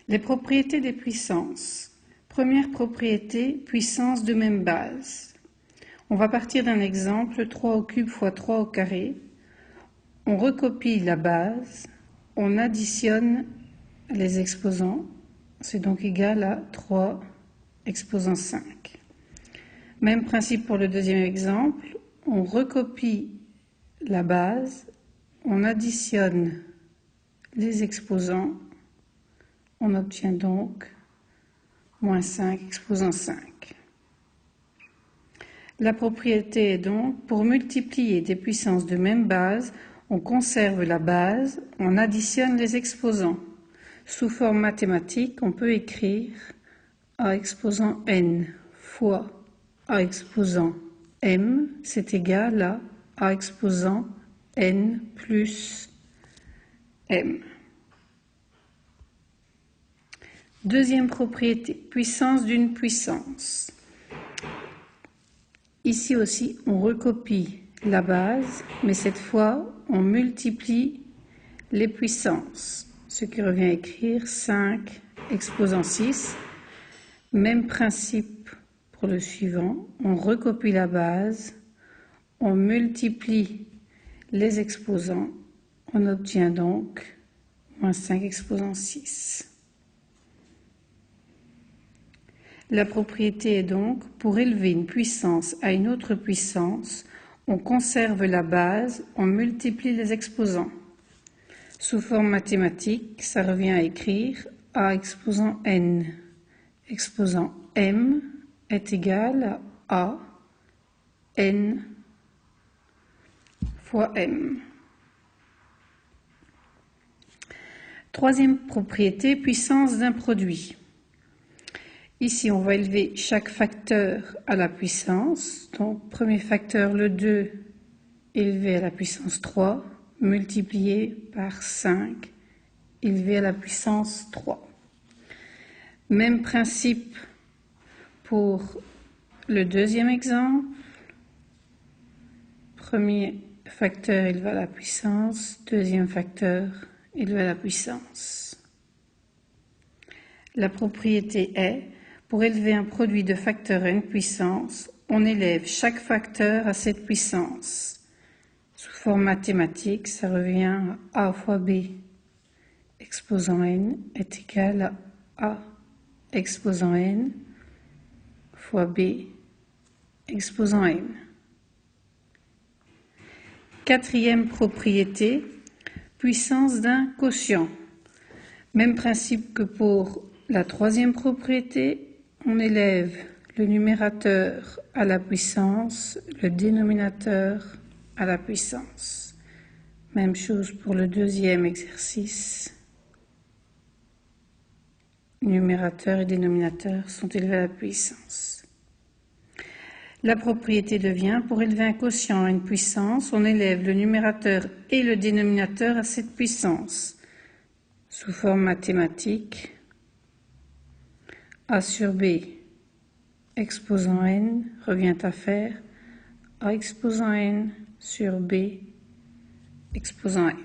Les propriétés des puissances. Première propriété, puissance de même base. On va partir d'un exemple, 3 au cube fois 3 au carré. On recopie la base, on additionne les exposants, c'est donc égal à 3 exposant 5. Même principe pour le deuxième exemple, on recopie la base, on additionne les exposants, on obtient donc moins 5 exposant 5. La propriété est donc, pour multiplier des puissances de même base, on conserve la base, on additionne les exposants. Sous forme mathématique, on peut écrire a exposant n fois a exposant m, c'est égal à a exposant n plus m. Deuxième propriété, puissance d'une puissance. Ici aussi, on recopie la base, mais cette fois, on multiplie les puissances, ce qui revient à écrire 5 exposant 6. Même principe pour le suivant, on recopie la base, on multiplie les exposants, on obtient donc moins 5 exposant 6. La propriété est donc, pour élever une puissance à une autre puissance, on conserve la base, on multiplie les exposants. Sous forme mathématique, ça revient à écrire a exposant n exposant m est égal à a n fois m. Troisième propriété, puissance d'un produit. Ici, on va élever chaque facteur à la puissance. Donc, premier facteur, le 2, élevé à la puissance 3, multiplié par 5, élevé à la puissance 3. Même principe pour le deuxième exemple. Premier facteur élevé à la puissance, deuxième facteur élevé à la puissance. La propriété est, pour élever un produit de facteur n puissance, on élève chaque facteur à cette puissance. Sous forme mathématique, ça revient à a fois b exposant n est égal à a exposant n fois b exposant n. Quatrième propriété, puissance d'un quotient. Même principe que pour la troisième propriété, on élève le numérateur à la puissance, le dénominateur à la puissance. Même chose pour le deuxième exercice. Numérateur et dénominateur sont élevés à la puissance. La propriété devient, pour élever un quotient à une puissance, on élève le numérateur et le dénominateur à cette puissance. Sous forme mathématique, a sur b exposant n revient à faire a exposant n sur b exposant n.